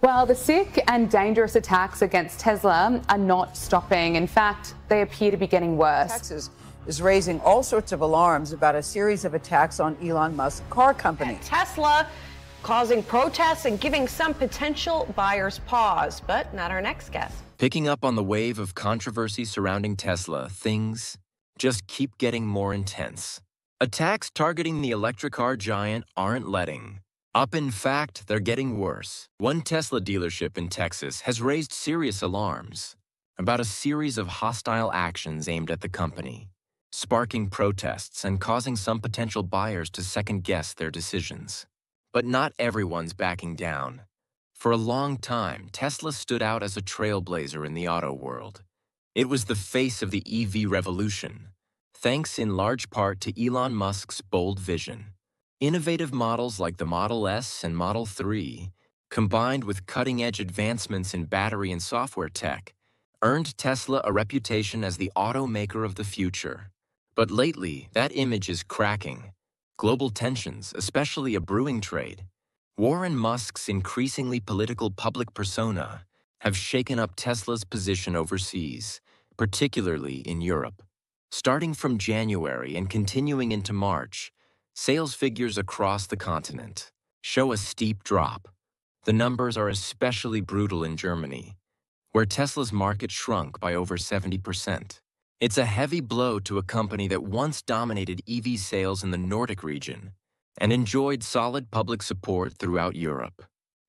Well, the sick and dangerous attacks against Tesla are not stopping. In fact, they appear to be getting worse. Texas is raising all sorts of alarms about a series of attacks on Elon Musk's car company. And Tesla causing protests and giving some potential buyers pause, but not our next guest. Picking up on the wave of controversy surrounding Tesla, things just keep getting more intense. Attacks targeting the electric car giant aren't letting up. In fact, they're getting worse. One Tesla dealership in Texas has raised serious alarms about a series of hostile actions aimed at the company, sparking protests and causing some potential buyers to second-guess their decisions. But not everyone's backing down. For a long time, Tesla stood out as a trailblazer in the auto world. It was the face of the EV revolution, thanks in large part to Elon Musk's bold vision. Innovative models like the Model S and Model 3, combined with cutting-edge advancements in battery and software tech, earned Tesla a reputation as the automaker of the future. But lately, that image is cracking. Global tensions, especially a brewing trade, war and Musk's increasingly political public persona have shaken up Tesla's position overseas, particularly in Europe. Starting from January and continuing into March, sales figures across the continent show a steep drop. The numbers are especially brutal in Germany, where Tesla's market shrunk by over 70%. It's a heavy blow to a company that once dominated EV sales in the Nordic region and enjoyed solid public support throughout Europe.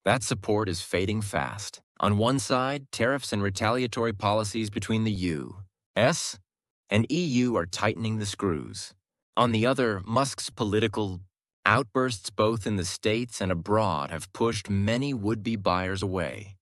That support is fading fast. On one side, tariffs and retaliatory policies between the U.S. and EU are tightening the screws. On the other, Musk's political outbursts both in the States and abroad have pushed many would-be buyers away.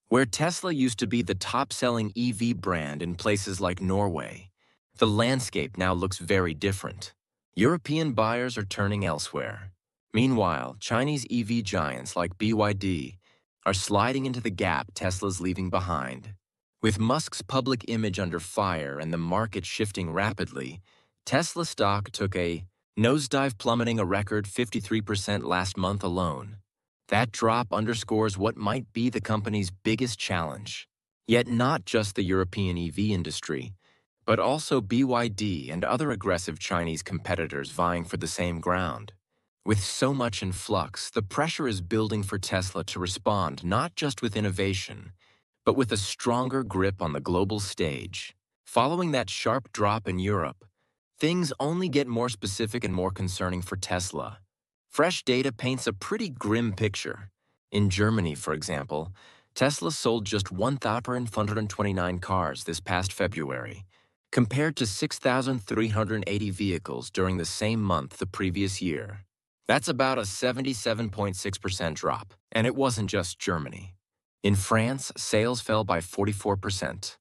Where Tesla used to be the top-selling EV brand in places like Norway, the landscape now looks very different. European buyers are turning elsewhere. Meanwhile, Chinese EV giants like BYD are sliding into the gap Tesla's leaving behind. With Musk's public image under fire and the market shifting rapidly, Tesla stock took a nosedive, plummeting a record 53% last month alone. That drop underscores what might be the company's biggest challenge. Yet not just the European EV industry, but also BYD and other aggressive Chinese competitors vying for the same ground. With so much in flux, the pressure is building for Tesla to respond not just with innovation, but with a stronger grip on the global stage. Following that sharp drop in Europe, things only get more specific and more concerning for Tesla. Fresh data paints a pretty grim picture. In Germany, for example, Tesla sold just 1,529 cars this past February, compared to 6,380 vehicles during the same month the previous year. That's about a 77.6% drop, and it wasn't just Germany. In France, sales fell by 44%.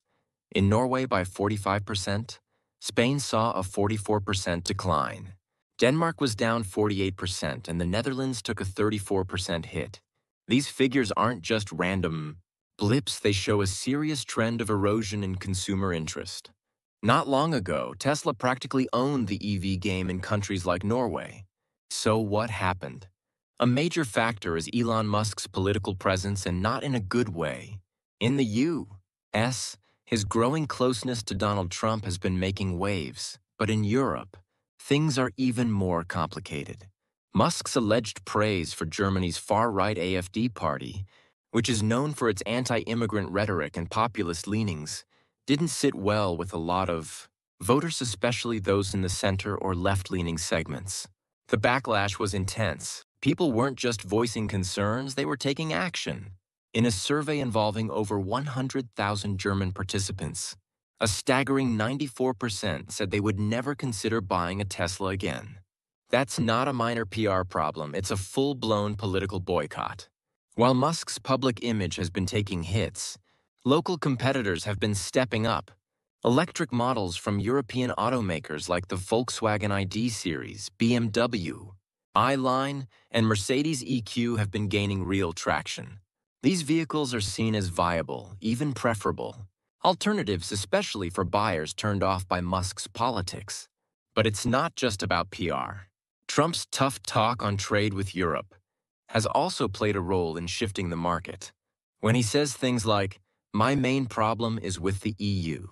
In Norway by 45%. Spain saw a 44% decline. Denmark was down 48%, and the Netherlands took a 34% hit. These figures aren't just random blips, they show a serious trend of erosion in consumer interest. Not long ago, Tesla practically owned the EV game in countries like Norway. So what happened? A major factor is Elon Musk's political presence, and not in a good way. In the U.S., his growing closeness to Donald Trump has been making waves, but in Europe, things are even more complicated. Musk's alleged praise for Germany's far-right AfD party, which is known for its anti-immigrant rhetoric and populist leanings, didn't sit well with a lot of voters, especially those in the center or left-leaning segments. The backlash was intense. People weren't just voicing concerns, they were taking action. In a survey involving over 100,000 German participants, a staggering 94% said they would never consider buying a Tesla again. That's not a minor PR problem, it's a full-blown political boycott. While Musk's public image has been taking hits, local competitors have been stepping up. Electric models from European automakers like the Volkswagen ID series, BMW, i-Line, and Mercedes EQ have been gaining real traction. These vehicles are seen as viable, even preferable, alternatives especially for buyers turned off by Musk's politics. But it's not just about PR. Trump's tough talk on trade with Europe has also played a role in shifting the market. When he says things like, "My main problem is with the EU.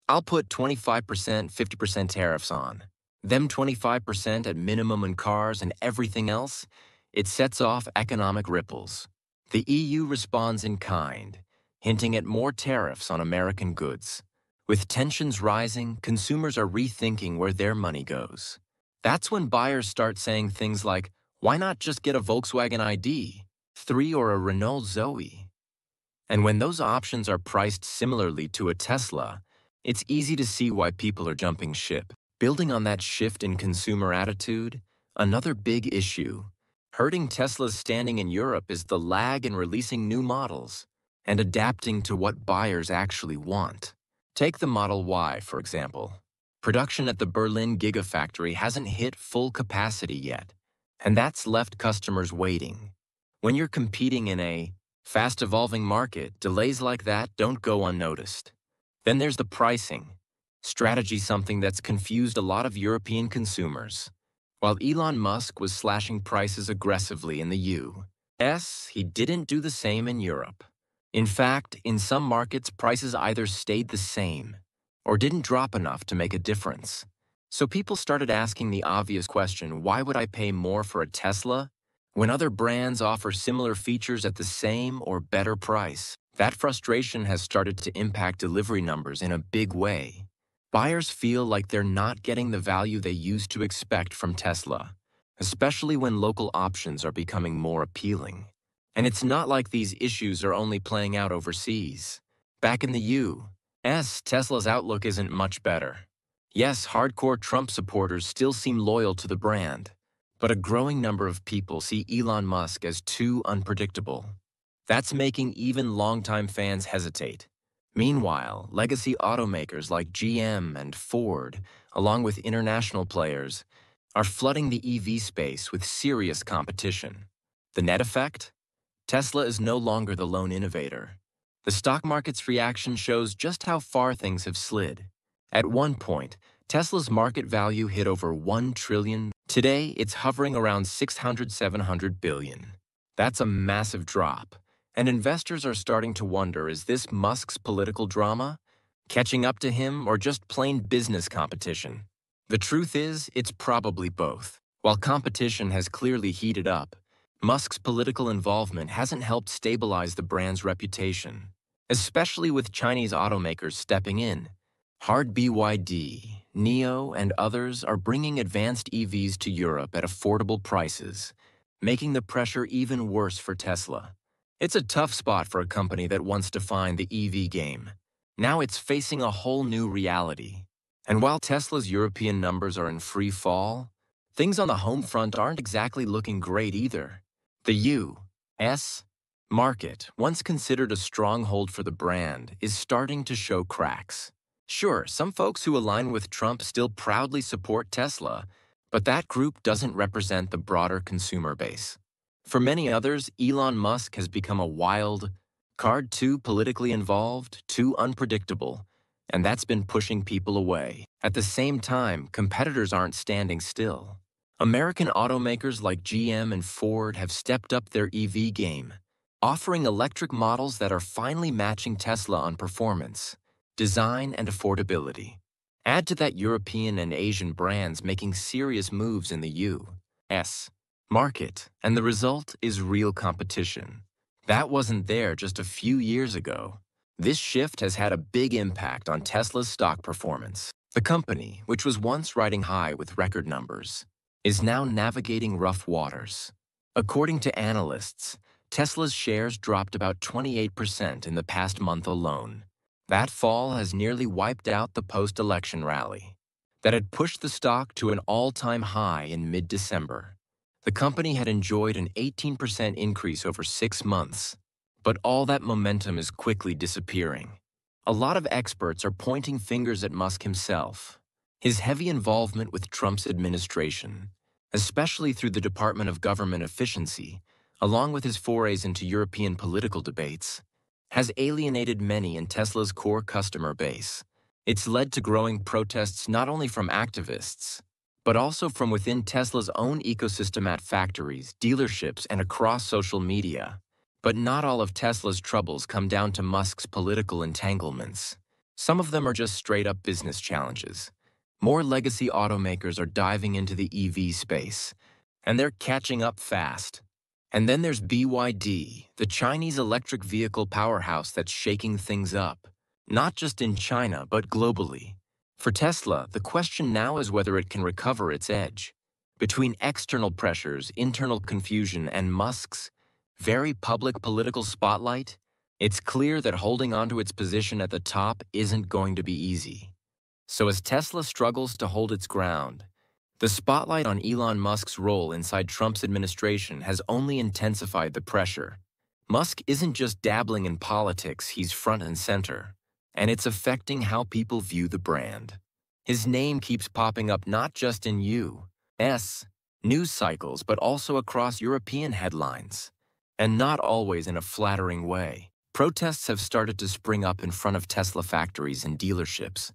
I'll put 25%, 50% tariffs on. Them 25% at minimum on cars and everything else," it sets off economic ripples. The EU responds in kind, hinting at more tariffs on American goods. With tensions rising, consumers are rethinking where their money goes. That's when buyers start saying things like, "Why not just get a Volkswagen ID3 or a Renault Zoe?" And when those options are priced similarly to a Tesla, it's easy to see why people are jumping ship. Building on that shift in consumer attitude, another big issue hurting Tesla's standing in Europe is the lag in releasing new models and adapting to what buyers actually want. Take the Model Y, for example. Production at the Berlin Gigafactory hasn't hit full capacity yet, and that's left customers waiting. When you're competing in a fast-evolving market, delays like that don't go unnoticed. Then there's the pricing strategy, something that's confused a lot of European consumers. While Elon Musk was slashing prices aggressively in the US, he didn't do the same in Europe. In fact, in some markets, prices either stayed the same or didn't drop enough to make a difference. So people started asking the obvious question, why would I pay more for a Tesla when other brands offer similar features at the same or better price? That frustration has started to impact delivery numbers in a big way. Buyers feel like they're not getting the value they used to expect from Tesla, especially when local options are becoming more appealing. And it's not like these issues are only playing out overseas. Back in the US, Tesla's outlook isn't much better. Yes, hardcore Trump supporters still seem loyal to the brand, but a growing number of people see Elon Musk as too unpredictable. That's making even longtime fans hesitate. Meanwhile, legacy automakers like GM and Ford, along with international players, are flooding the EV space with serious competition. The net effect? Tesla is no longer the lone innovator. The stock market's reaction shows just how far things have slid. At one point, Tesla's market value hit over $1 trillion. Today, it's hovering around $600–700 billion. That's a massive drop. And investors are starting to wonder, is this Musk's political drama catching up to him or just plain business competition? The truth is, it's probably both. While competition has clearly heated up, Musk's political involvement hasn't helped stabilize the brand's reputation, especially with Chinese automakers stepping in. Hard BYD, NIO, and others are bringing advanced EVs to Europe at affordable prices, making the pressure even worse for Tesla. It's a tough spot for a company that once defined the EV game. Now it's facing a whole new reality. And while Tesla's European numbers are in free fall, things on the home front aren't exactly looking great either. The US market, once considered a stronghold for the brand, is starting to show cracks. Sure, some folks who align with Trump still proudly support Tesla, but that group doesn't represent the broader consumer base. For many others, Elon Musk has become a wild card, too politically involved, too unpredictable, and that's been pushing people away. At the same time, competitors aren't standing still. American automakers like GM and Ford have stepped up their EV game, offering electric models that are finally matching Tesla on performance, design, and affordability. Add to that European and Asian brands making serious moves in the US market, and the result is real competition. That wasn't there just a few years ago. This shift has had a big impact on Tesla's stock performance. The company, which was once riding high with record numbers, is now navigating rough waters. According to analysts, Tesla's shares dropped about 28% in the past month alone. That fall has nearly wiped out the post-election rally that had pushed the stock to an all-time high in mid-December. The company had enjoyed an 18% increase over 6 months, but all that momentum is quickly disappearing. A lot of experts are pointing fingers at Musk himself. His heavy involvement with Trump's administration, especially through the Department of Government Efficiency, along with his forays into European political debates, has alienated many in Tesla's core customer base. It's led to growing protests not only from activists, but also from within Tesla's own ecosystem at factories, dealerships, and across social media. But not all of Tesla's troubles come down to Musk's political entanglements. Some of them are just straight-up business challenges. More legacy automakers are diving into the EV space, and they're catching up fast. And then there's BYD, the Chinese electric vehicle powerhouse that's shaking things up, not just in China, but globally. For Tesla, the question now is whether it can recover its edge. Between external pressures, internal confusion, and Musk's very public political spotlight, it's clear that holding onto its position at the top isn't going to be easy. So as Tesla struggles to hold its ground, the spotlight on Elon Musk's role inside Trump's administration has only intensified the pressure. Musk isn't just dabbling in politics, he's front and center, and it's affecting how people view the brand. His name keeps popping up not just in U.S. news cycles, but also across European headlines. And not always in a flattering way. Protests have started to spring up in front of Tesla factories and dealerships,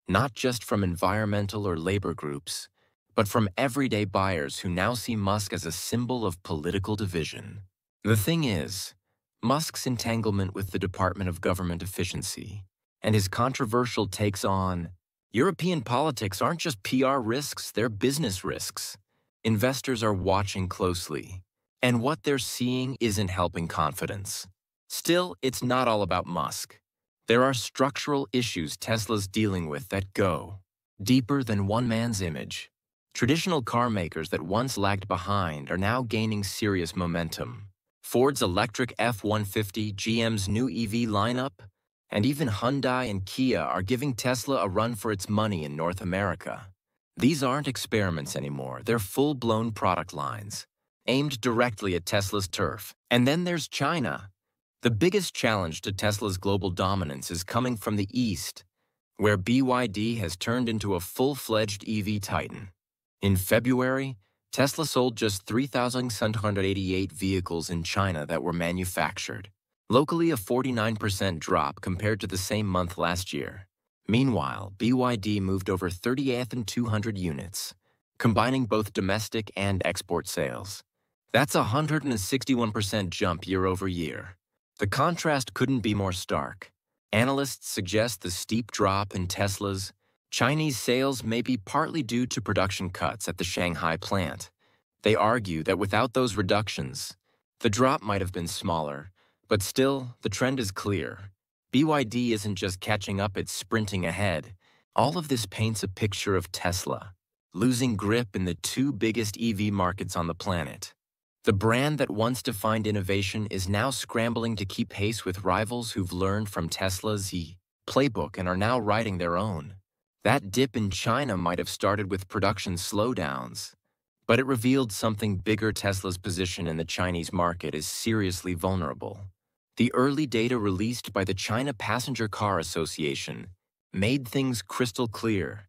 not just from environmental or labor groups, but from everyday buyers who now see Musk as a symbol of political division. The thing is, Musk's entanglement with the Department of Government Efficiency and his controversial takes on European politics aren't just PR risks, they're business risks. Investors are watching closely, and what they're seeing isn't helping confidence. Still, it's not all about Musk. There are structural issues Tesla's dealing with that go deeper than one man's image. Traditional car makers that once lagged behind are now gaining serious momentum. Ford's electric F-150, GM's new EV lineup, and even Hyundai and Kia are giving Tesla a run for its money in North America. These aren't experiments anymore, they're full-blown product lines, aimed directly at Tesla's turf. And then there's China. The biggest challenge to Tesla's global dominance is coming from the East, where BYD has turned into a full-fledged EV titan. In February, Tesla sold just 3,788 vehicles in China that were manufactured, locally a 49% drop compared to the same month last year. Meanwhile, BYD moved over 30,200 units, combining both domestic and export sales. That's a 161% jump year over year. The contrast couldn't be more stark. Analysts suggest the steep drop in Tesla's Chinese sales may be partly due to production cuts at the Shanghai plant. They argue that without those reductions, the drop might have been smaller, but still, the trend is clear. BYD isn't just catching up, it's sprinting ahead. All of this paints a picture of Tesla, losing grip in the two biggest EV markets on the planet. The brand that once defined innovation is now scrambling to keep pace with rivals who've learned from Tesla's playbook and are now writing their own. That dip in China might have started with production slowdowns, but it revealed something bigger. Tesla's position in the Chinese market is seriously vulnerable. The early data released by the China Passenger Car Association made things crystal clear.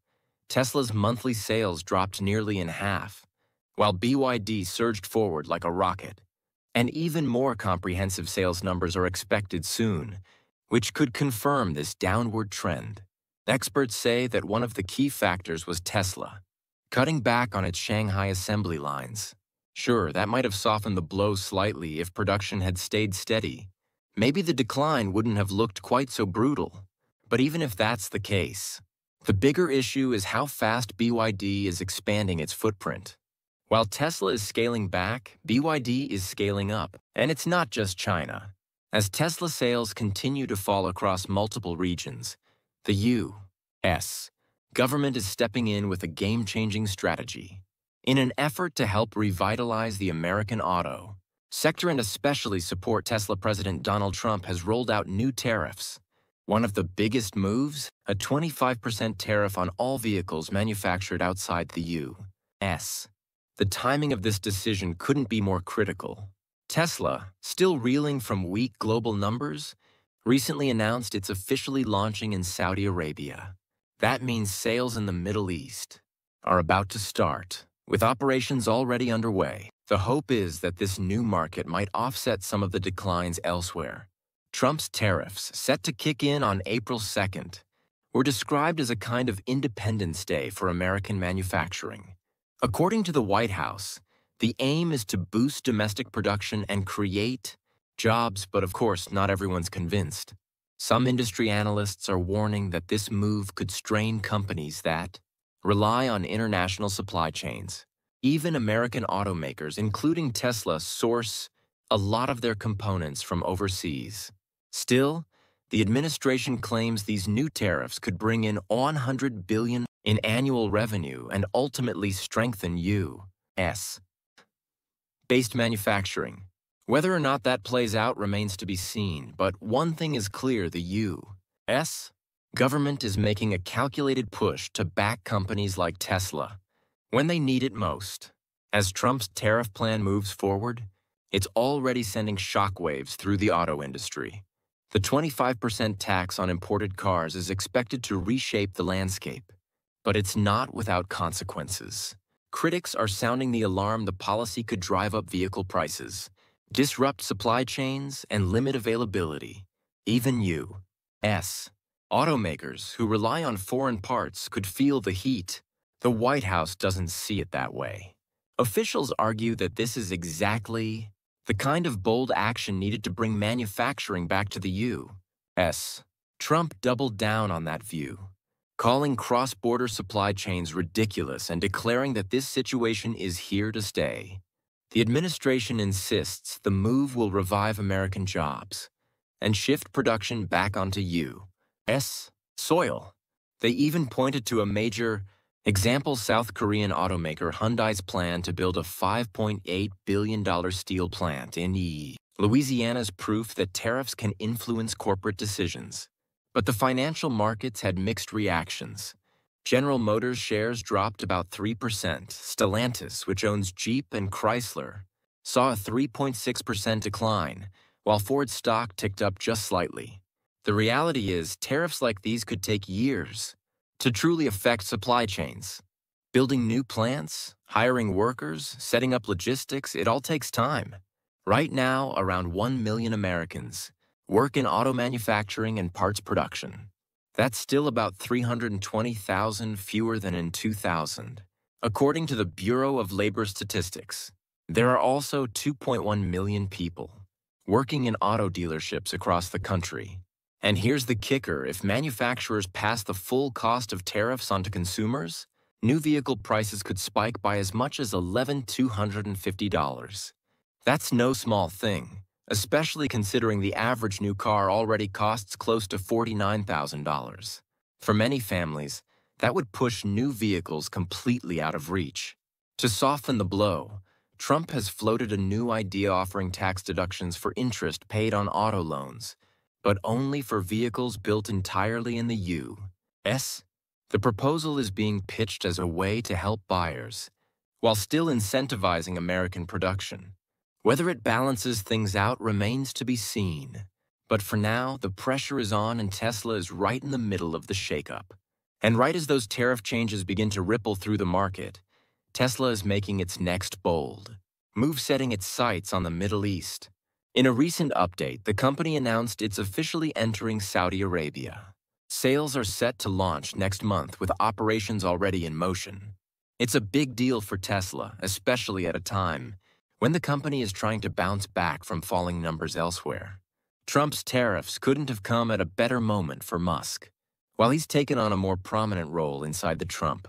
Tesla's monthly sales dropped nearly in half, while BYD surged forward like a rocket. And even more comprehensive sales numbers are expected soon, which could confirm this downward trend. Experts say that one of the key factors was Tesla cutting back on its Shanghai assembly lines. Sure, that might have softened the blow slightly if production had stayed steady. Maybe the decline wouldn't have looked quite so brutal. But even if that's the case, the bigger issue is how fast BYD is expanding its footprint. While Tesla is scaling back, BYD is scaling up. And it's not just China. As Tesla sales continue to fall across multiple regions, the U.S. government is stepping in with a game-changing strategy. In an effort to help revitalize the American auto sector and especially support Tesla, President Donald Trump has rolled out new tariffs. One of the biggest moves, a 25% tariff on all vehicles manufactured outside the U.S. The timing of this decision couldn't be more critical. Tesla, still reeling from weak global numbers, recently announced it's officially launching in Saudi Arabia. That means sales in the Middle East are about to start, with operations already underway. The hope is that this new market might offset some of the declines elsewhere. Trump's tariffs, set to kick in on April 2nd, were described as a kind of Independence Day for American manufacturing. According to the White House, the aim is to boost domestic production and create jobs, but of course, not everyone's convinced. Some industry analysts are warning that this move could strain companies that rely on international supply chains. Even American automakers, including Tesla, source a lot of their components from overseas. Still, the administration claims these new tariffs could bring in $100 billion in annual revenue and ultimately strengthen U.S. based manufacturing. Whether or not that plays out remains to be seen, but one thing is clear: the U.S. government is making a calculated push to back companies like Tesla when they need it most. As Trump's tariff plan moves forward, it's already sending shockwaves through the auto industry. The 25% tax on imported cars is expected to reshape the landscape, but it's not without consequences. Critics are sounding the alarm the policy could drive up vehicle prices, disrupt supply chains, and limit availability. Even U.S. automakers who rely on foreign parts could feel the heat. The White House doesn't see it that way. Officials argue that this is exactly the kind of bold action needed to bring manufacturing back to the U.S. Trump doubled down on that view, calling cross-border supply chains ridiculous and declaring that this situation is here to stay. The administration insists the move will revive American jobs and shift production back onto U.S. soil. They even pointed to a major example: South Korean automaker Hyundai's plan to build a $5.8 billion steel plant in Louisiana's proof that tariffs can influence corporate decisions. But the financial markets had mixed reactions. General Motors shares dropped about 3%. Stellantis, which owns Jeep and Chrysler, saw a 3.6% decline, while Ford stock ticked up just slightly. The reality is, tariffs like these could take years to truly affect supply chains. Building new plants, hiring workers, setting up logistics, it all takes time. Right now, around 1 million Americans work in auto manufacturing and parts production. That's still about 320,000 fewer than in 2000. According to the Bureau of Labor Statistics, there are also 2.1 million people working in auto dealerships across the country. And here's the kicker: if manufacturers pass the full cost of tariffs onto consumers, new vehicle prices could spike by as much as $11,250. That's no small thing, especially considering the average new car already costs close to $49,000. For many families, that would push new vehicles completely out of reach. To soften the blow, Trump has floated a new idea offering tax deductions for interest paid on auto loans, but only for vehicles built entirely in the U.S. The proposal is being pitched as a way to help buyers, while still incentivizing American production. Whether it balances things out remains to be seen. But for now, the pressure is on and Tesla is right in the middle of the shakeup. And right as those tariff changes begin to ripple through the market, Tesla is making its next bold move, setting its sights on the Middle East. In a recent update, the company announced it's officially entering Saudi Arabia. Sales are set to launch next month, with operations already in motion. It's a big deal for Tesla, especially at a time when the company is trying to bounce back from falling numbers elsewhere. Trump's tariffs couldn't have come at a better moment for Musk. While he's taken on a more prominent role inside the Trump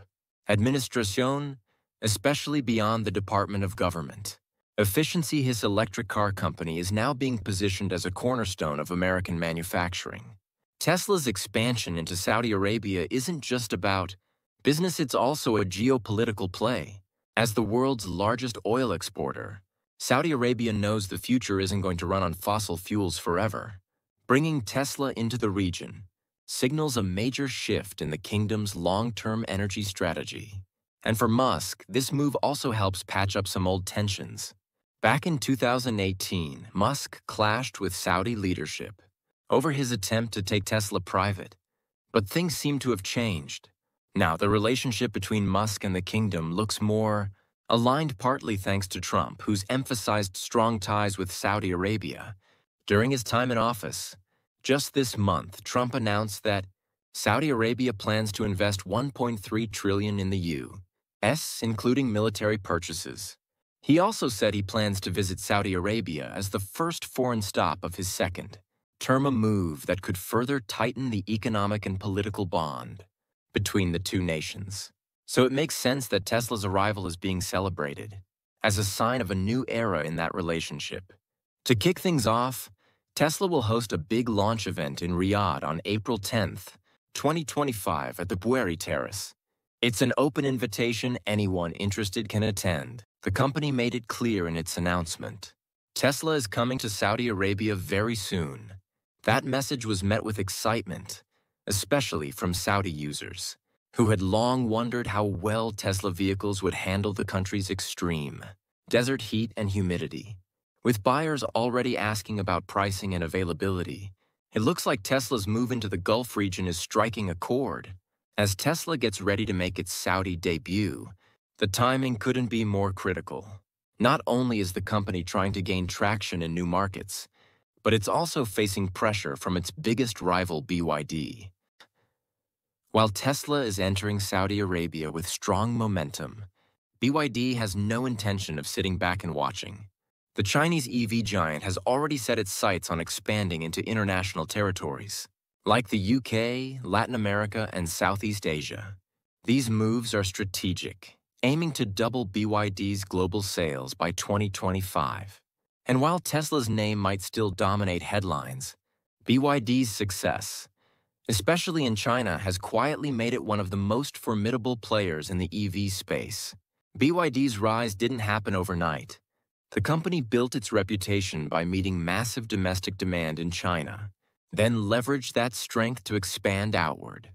administration, especially beyond the Department of Government, Efficiency, his electric car company, is now being positioned as a cornerstone of American manufacturing. Tesla's expansion into Saudi Arabia isn't just about business, it's also a geopolitical play. As the world's largest oil exporter, Saudi Arabia knows the future isn't going to run on fossil fuels forever. Bringing Tesla into the region signals a major shift in the kingdom's long-term energy strategy. And for Musk, this move also helps patch up some old tensions. Back in 2018, Musk clashed with Saudi leadership over his attempt to take Tesla private. But things seem to have changed. Now, the relationship between Musk and the kingdom looks more aligned, partly thanks to Trump, who's emphasized strong ties with Saudi Arabia during his time in office. Just this month, Trump announced that Saudi Arabia plans to invest $1.3 trillion in the U.S., including military purchases. He also said he plans to visit Saudi Arabia as the first foreign stop of his second term, a move that could further tighten the economic and political bond between the two nations. So it makes sense that Tesla's arrival is being celebrated as a sign of a new era in that relationship. To kick things off, Tesla will host a big launch event in Riyadh on April 10th, 2025 at the Bueri Terrace. It's an open invitation. Anyone interested can attend. The company made it clear in its announcement. Tesla is coming to Saudi Arabia very soon. That message was met with excitement, especially from Saudi users, who had long wondered how well Tesla vehicles would handle the country's extreme desert heat and humidity. With buyers already asking about pricing and availability, it looks like Tesla's move into the Gulf region is striking a chord. As Tesla gets ready to make its Saudi debut, the timing couldn't be more critical. Not only is the company trying to gain traction in new markets, but it's also facing pressure from its biggest rival, BYD. While Tesla is entering Saudi Arabia with strong momentum, BYD has no intention of sitting back and watching. The Chinese EV giant has already set its sights on expanding into international territories, like the UK, Latin America, and Southeast Asia. These moves are strategic, aiming to double BYD's global sales by 2025. And while Tesla's name might still dominate headlines, BYD's success, especially in China, has quietly made it one of the most formidable players in the EV space. BYD's rise didn't happen overnight. The company built its reputation by meeting massive domestic demand in China, then leveraged that strength to expand outward.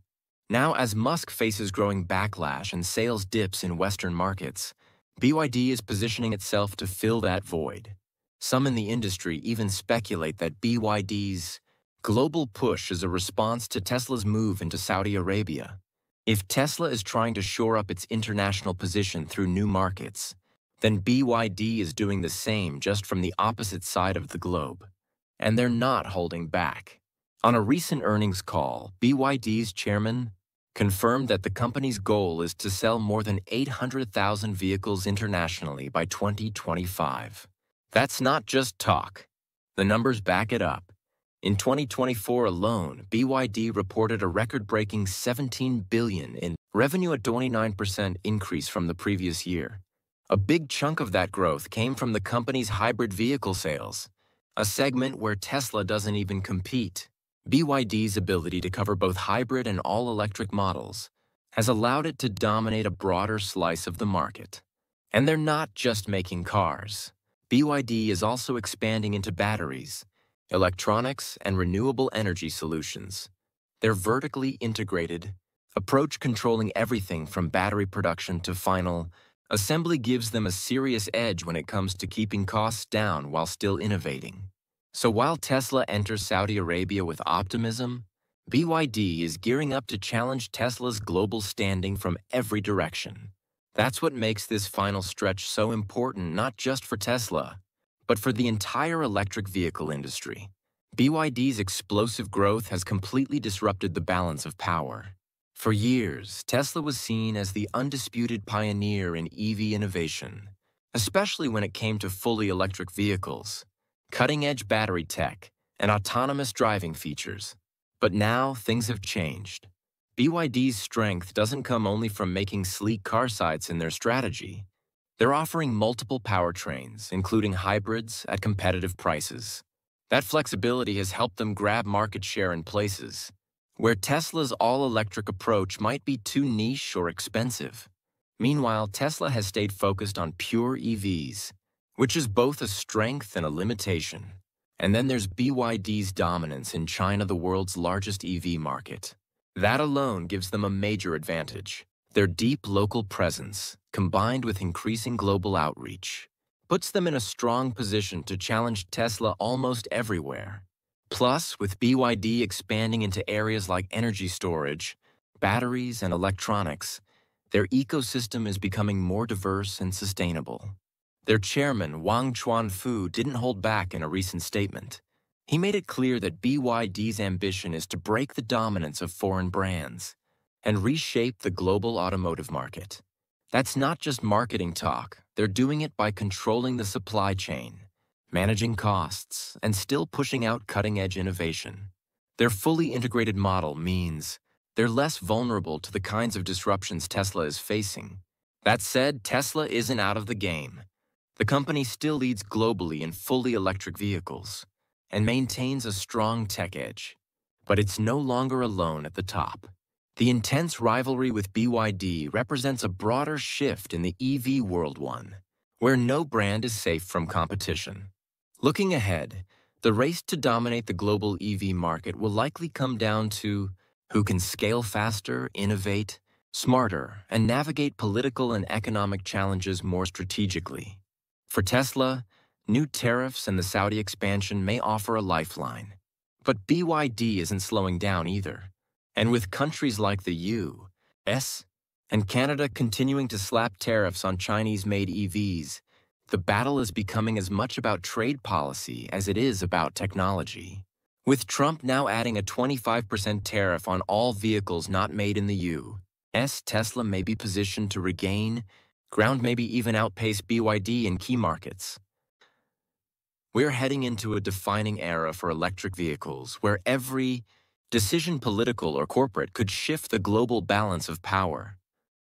Now, as Musk faces growing backlash and sales dips in Western markets, BYD is positioning itself to fill that void. Some in the industry even speculate that BYD's global push is a response to Tesla's move into Saudi Arabia. If Tesla is trying to shore up its international position through new markets, then BYD is doing the same, just from the opposite side of the globe. And they're not holding back. On a recent earnings call, BYD's chairman confirmed that the company's goal is to sell more than 800,000 vehicles internationally by 2025. That's not just talk. The numbers back it up. In 2024 alone, BYD reported a record-breaking $17 billion in revenue, a 29% increase from the previous year. A big chunk of that growth came from the company's hybrid vehicle sales, a segment where Tesla doesn't even compete. BYD's ability to cover both hybrid and all-electric models has allowed it to dominate a broader slice of the market. And they're not just making cars. BYD is also expanding into batteries, electronics, and renewable energy solutions. Their vertically integrated approach, controlling everything from battery production to final assembly, gives them a serious edge when it comes to keeping costs down while still innovating. So while Tesla enters Saudi Arabia with optimism, BYD is gearing up to challenge Tesla's global standing from every direction. That's what makes this final stretch so important, not just for Tesla, but for the entire electric vehicle industry. BYD's explosive growth has completely disrupted the balance of power. For years, Tesla was seen as the undisputed pioneer in EV innovation, especially when it came to fully electric vehicles, cutting-edge battery tech, and autonomous driving features. But now, things have changed. BYD's strength doesn't come only from making sleek car sites in their strategy. They're offering multiple powertrains, including hybrids, at competitive prices. That flexibility has helped them grab market share in places where Tesla's all-electric approach might be too niche or expensive. Meanwhile, Tesla has stayed focused on pure EVs, which is both a strength and a limitation. And then there's BYD's dominance in China, the world's largest EV market. That alone gives them a major advantage. Their deep local presence, combined with increasing global outreach, puts them in a strong position to challenge Tesla almost everywhere. Plus, with BYD expanding into areas like energy storage, batteries, and electronics, their ecosystem is becoming more diverse and sustainable. Their chairman, Wang Chuanfu, didn't hold back in a recent statement. He made it clear that BYD's ambition is to break the dominance of foreign brands and reshape the global automotive market. That's not just marketing talk. They're doing it by controlling the supply chain, managing costs, and still pushing out cutting-edge innovation. Their fully integrated model means they're less vulnerable to the kinds of disruptions Tesla is facing. That said, Tesla isn't out of the game. The company still leads globally in fully electric vehicles and maintains a strong tech edge. But it's no longer alone at the top. The intense rivalry with BYD represents a broader shift in the EV world, one where no brand is safe from competition. Looking ahead, the race to dominate the global EV market will likely come down to who can scale faster, innovate, smarter, and navigate political and economic challenges more strategically. For Tesla, new tariffs and the Saudi expansion may offer a lifeline. But BYD isn't slowing down either. And with countries like the U.S. and Canada continuing to slap tariffs on Chinese-made EVs, the battle is becoming as much about trade policy as it is about technology. With Trump now adding a 25% tariff on all vehicles not made in the U.S., Tesla may be positioned to regain ground, maybe even outpace BYD in key markets. We're heading into a defining era for electric vehicles where every decision, political or corporate, could shift the global balance of power.